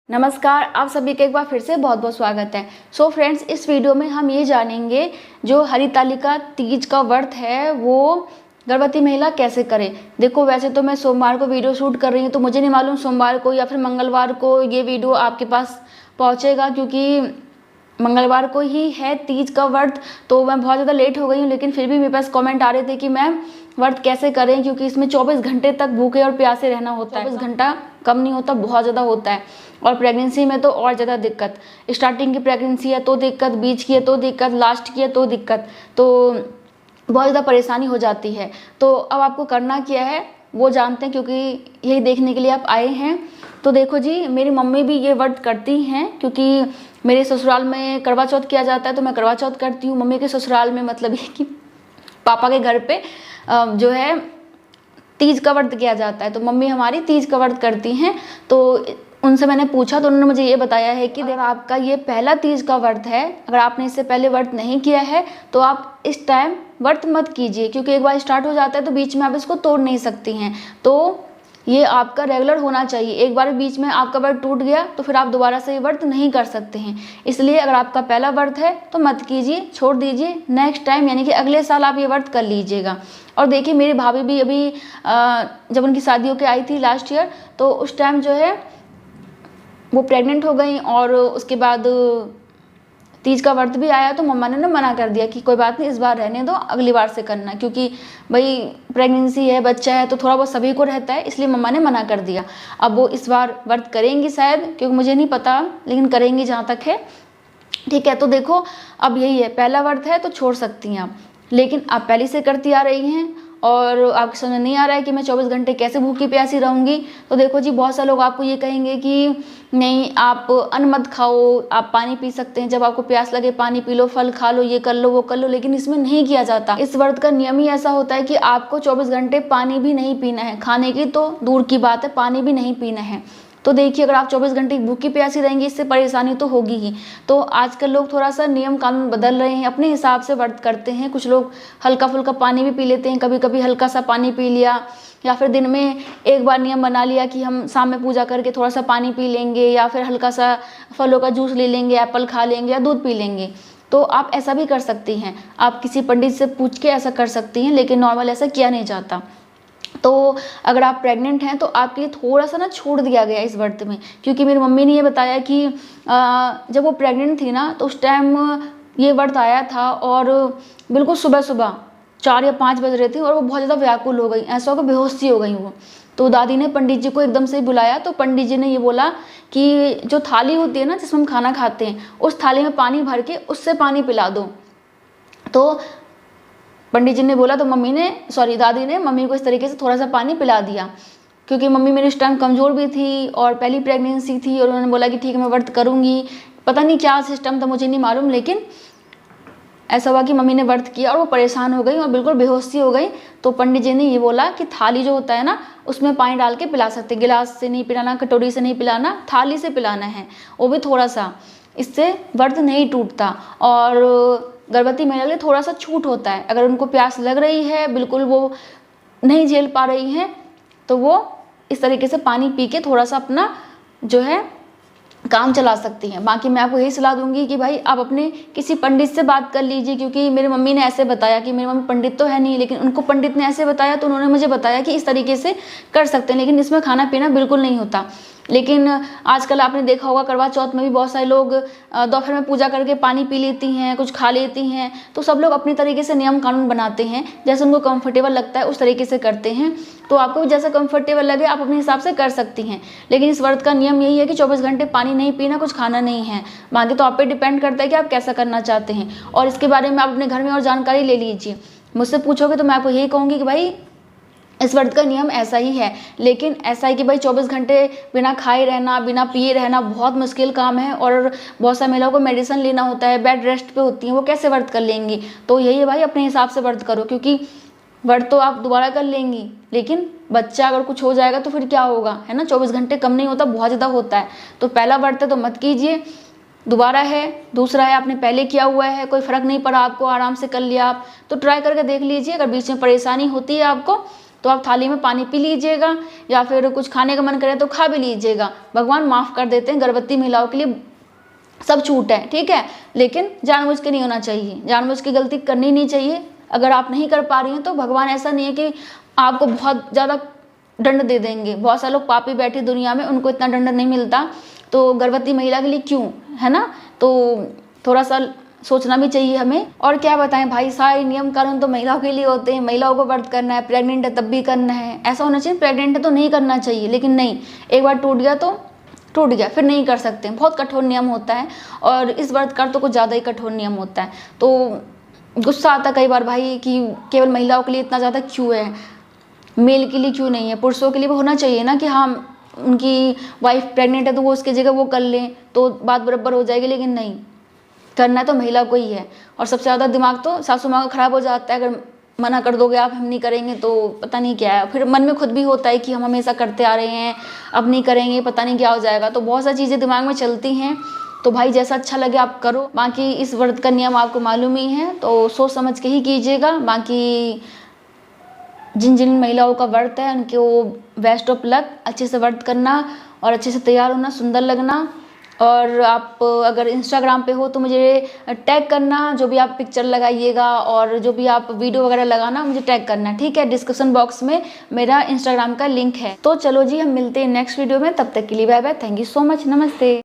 नमस्कार, आप सभी का एक बार फिर से बहुत बहुत स्वागत है। सो फ्रेंड्स, इस वीडियो में हम ये जानेंगे जो हरितालिका तीज का व्रत है वो गर्भवती महिला कैसे करे। देखो, वैसे तो मैं सोमवार को वीडियो शूट कर रही हूँ, तो मुझे नहीं मालूम सोमवार को या फिर मंगलवार को ये वीडियो आपके पास पहुँचेगा, क्योंकि मंगलवार को ही है तीज का व्रत। तो मैं बहुत ज़्यादा लेट हो गई हूँ, लेकिन फिर भी मेरे पास कमेंट आ रहे थे कि मैम व्रत कैसे करें, क्योंकि इसमें 24 घंटे तक भूखे और प्यासे रहना होता है। 24 घंटा कम नहीं होता, बहुत ज़्यादा होता है। और प्रेगनेंसी में तो और ज़्यादा दिक्कत। स्टार्टिंग की प्रेगनेंसी है तो दिक्कत, बीच की है तो दिक्कत, लास्ट की है तो दिक्कत, तो बहुत ज़्यादा परेशानी हो जाती है। तो अब आपको करना क्या है वो जानते हैं, क्योंकि यही देखने के लिए आप आए हैं। तो देखो जी, मेरी मम्मी भी ये व्रत करती हैं, क्योंकि मेरे ससुराल में करवा चौथ किया जाता है तो मैं करवा चौथ करती हूँ। मम्मी के ससुराल में मतलब ये कि पापा के घर पे जो है तीज का व्रत किया जाता है, तो मम्मी हमारी तीज का व्रत करती हैं। तो उनसे मैंने पूछा तो उन्होंने मुझे ये बताया है कि अगर आपका ये पहला तीज का व्रत है, अगर आपने इससे पहले व्रत नहीं किया है तो आप इस टाइम व्रत मत कीजिए, क्योंकि एक बार स्टार्ट हो जाता है तो बीच में आप इसको तोड़ नहीं सकती हैं। तो ये आपका रेगुलर होना चाहिए। एक बार बीच में आपका व्रत टूट गया तो फिर आप दोबारा से ये व्रत नहीं कर सकते हैं। इसलिए अगर आपका पहला व्रत है तो मत कीजिए, छोड़ दीजिए। नेक्स्ट टाइम यानी कि अगले साल आप ये व्रत कर लीजिएगा। और देखिए, मेरी भाभी भी अभी जब उनकी शादी होकर आई थी लास्ट ईयर, तो उस टाइम जो है वो प्रेग्नेंट हो गई, और उसके बाद तीज का व्रत भी आया तो मम्मा ने ना मना कर दिया कि कोई बात नहीं, इस बार रहने दो, अगली बार से करना, क्योंकि भाई प्रेगनेंसी है, बच्चा है, तो थोड़ा बहुत सभी को रहता है, इसलिए मम्मा ने मना कर दिया। अब वो इस बार व्रत करेंगी शायद, क्योंकि मुझे नहीं पता, लेकिन करेंगी जहाँ तक है। ठीक है, तो देखो अब यही है, पहला व्रत है तो छोड़ सकती हैं आप, लेकिन आप पहले से करती आ रही हैं और आपको समझ नहीं आ रहा है कि मैं 24 घंटे कैसे भूखी प्यासी रहूँगी। तो देखो जी, बहुत सारे लोग आपको ये कहेंगे कि नहीं, आप अन्न मत खाओ, आप पानी पी सकते हैं, जब आपको प्यास लगे पानी पी लो, फल खा लो, ये कर लो वो कर लो, लेकिन इसमें नहीं किया जाता। इस व्रत का नियम ही ऐसा होता है कि आपको 24 घंटे पानी भी नहीं पीना है। खाने की तो दूर की बात है, पानी भी नहीं पीना है। तो देखिए, अगर आप 24 घंटे भूखी प्यासी रहेंगी, इससे परेशानी तो होगी ही। तो आजकल लोग थोड़ा सा नियम कानून बदल रहे हैं, अपने हिसाब से व्रत करते हैं। कुछ लोग हल्का फुल्का पानी भी पी लेते हैं, कभी कभी हल्का सा पानी पी लिया, या फिर दिन में एक बार नियम बना लिया कि हम शाम में पूजा करके थोड़ा सा पानी पी लेंगे, या फिर हल्का सा फलों का जूस ले लेंगे, एप्पल खा लेंगे या दूध पी लेंगे। तो आप ऐसा भी कर सकती हैं, आप किसी पंडित से पूछ के ऐसा कर सकती हैं, लेकिन नॉर्मल ऐसा किया नहीं जाता। तो अगर आप प्रेग्नेंट हैं तो आपके लिए थोड़ा सा ना छोड़ दिया गया इस व्रत में, क्योंकि मेरी मम्मी ने ये बताया कि जब वो प्रेग्नेंट थी ना, तो उस टाइम ये व्रत आया था, और बिल्कुल सुबह सुबह 4 या 5 बज रहे थे, और वो बहुत ज़्यादा व्याकुल हो गई, ऐसा हो बेहोश सी हो गई वो। तो दादी ने पंडित जी को एकदम से बुलाया, तो पंडित जी ने ये बोला कि जो थाली होती है ना जिसमें हम खाना खाते हैं, उस थाली में पानी भर के उससे पानी पिला दो। तो पंडित जी ने बोला, तो दादी ने मम्मी को इस तरीके से थोड़ा सा पानी पिला दिया, क्योंकि मम्मी मेरी उस टाइम कमज़ोर भी थी और पहली प्रेगनेंसी थी, और उन्होंने बोला कि ठीक है मैं व्रत करूँगी। पता नहीं क्या सिस्टम था, मुझे नहीं मालूम, लेकिन ऐसा हुआ कि मम्मी ने व्रत किया और वो परेशान हो गई और बिल्कुल बेहोश सी हो गई। तो पंडित जी ने ये बोला कि थाली जो होता है ना, उसमें पानी डाल के पिला सकते, गिलास से नहीं पिलाना, कटोरी से नहीं पिलाना, थाली से पिलाना है, वो भी थोड़ा सा। इससे व्रत नहीं टूटता, और गर्भवती महिला के लिए थोड़ा सा छूट होता है। अगर उनको प्यास लग रही है, बिल्कुल वो नहीं झेल पा रही हैं, तो वो इस तरीके से पानी पी के थोड़ा सा अपना जो है काम चला सकती हैं। बाकी मैं आपको यही सलाह दूंगी कि भाई आप अपने किसी पंडित से बात कर लीजिए, क्योंकि मेरी मम्मी ने ऐसे बताया, कि मेरी मम्मी पंडित तो है नहीं, लेकिन उनको पंडित ने ऐसे बताया, तो उन्होंने मुझे बताया कि इस तरीके से कर सकते हैं, लेकिन इसमें खाना पीना बिल्कुल नहीं होता। लेकिन आजकल आपने देखा होगा, करवा चौथ में भी बहुत सारे लोग दोपहर में पूजा करके पानी पी लेती हैं, कुछ खा लेती हैं। तो सब लोग अपनी तरीके से नियम कानून बनाते हैं, जैसे उनको कंफर्टेबल लगता है उस तरीके से करते हैं। तो आपको भी जैसा कंफर्टेबल लगे आप अपने हिसाब से कर सकती हैं, लेकिन इस व्रत का नियम यही है कि 24 घंटे पानी नहीं पीना, कुछ खाना नहीं है। बाकी तो आप पे डिपेंड करता है कि आप कैसा करना चाहते हैं, और इसके बारे में आप अपने घर में और जानकारी ले लीजिए। मुझसे पूछोगे तो मैं आपको यही कहूँगी कि भाई इस व्रत का नियम ऐसा ही है, लेकिन ऐसा है कि भाई 24 घंटे बिना खाए रहना, बिना पिए रहना बहुत मुश्किल काम है, और बहुत सारी महिलाओं को मेडिसिन लेना होता है, बेड रेस्ट पे होती हैं, वो कैसे व्रत कर लेंगी। तो यही है भाई, अपने हिसाब से व्रत करो, क्योंकि व्रत तो आप दोबारा कर लेंगी, लेकिन बच्चा अगर कुछ हो जाएगा तो फिर क्या होगा, है ना। 24 घंटे कम नहीं होता, बहुत ज़्यादा होता है। तो पहला व्रत है तो मत कीजिए, दोबारा है, दूसरा है आपने पहले किया हुआ है, कोई फ़र्क नहीं पड़ा आपको, आराम से कर लिया आप, तो ट्राई करके देख लीजिए। अगर बीच में परेशानी होती है आपको तो आप थाली में पानी पी लीजिएगा, या फिर कुछ खाने का मन करे तो खा भी लीजिएगा। भगवान माफ़ कर देते हैं, गर्भवती महिलाओं के लिए सब छूट है, ठीक है। लेकिन जानबूझ के नहीं होना चाहिए, जानबूझ के गलती करनी नहीं चाहिए। अगर आप नहीं कर पा रही हैं तो भगवान ऐसा नहीं है कि आपको बहुत ज़्यादा दंड दे देंगे। बहुत सारे लोग पापी बैठे दुनिया में, उनको इतना दंड नहीं मिलता, तो गर्भवती महिला के लिए क्यों, है ना। तो थोड़ा सा सोचना भी चाहिए हमें। और क्या बताएं भाई, सारे नियम कानून तो महिलाओं के लिए होते हैं। महिलाओं को व्रत करना है, प्रेग्नेंट है तब भी करना है, ऐसा होना चाहिए। प्रेग्नेंट है तो नहीं करना चाहिए, लेकिन नहीं, एक बार टूट गया तो टूट गया, फिर नहीं कर सकते। बहुत कठोर नियम होता है, और इस व्रत का तो कुछ ज़्यादा ही कठोर नियम होता है। तो गुस्सा आता कई बार भाई कि केवल महिलाओं के लिए इतना ज़्यादा क्यों है, मेल के लिए क्यों नहीं है। पुरुषों के लिए भी होना चाहिए ना कि हाँ, उनकी वाइफ प्रेग्नेंट है तो वो उसकी जगह वो कर लें तो बात बराबर हो जाएगी, लेकिन नहीं, करना तो महिला को ही है। और सबसे ज़्यादा दिमाग तो सासू माँ का खराब हो जाता है। अगर मना कर दोगे आप, हम नहीं करेंगे, तो पता नहीं क्या है। फिर मन में खुद भी होता है कि हम हमेशा करते आ रहे हैं, अब नहीं करेंगे, पता नहीं क्या हो जाएगा। तो बहुत सारी चीज़ें दिमाग में चलती हैं। तो भाई जैसा अच्छा लगे आप करो। बाकी इस व्रत का नियम आपको मालूम ही है, तो सोच समझ के ही कीजिएगा। बाकी जिन जिन महिलाओं का व्रत है उनको बेस्ट ऑफ लक। अच्छे से व्रत करना और अच्छे से तैयार होना, सुंदर लगना। और आप अगर इंस्टाग्राम पे हो तो मुझे टैग करना, जो भी आप पिक्चर लगाइएगा और जो भी आप वीडियो वगैरह लगाना, मुझे टैग करना, ठीक है। डिस्क्रिप्शन बॉक्स में मेरा इंस्टाग्राम का लिंक है। तो चलो जी, हम मिलते हैं नेक्स्ट वीडियो में, तब तक के लिए bye bye, thank you so much, नमस्ते।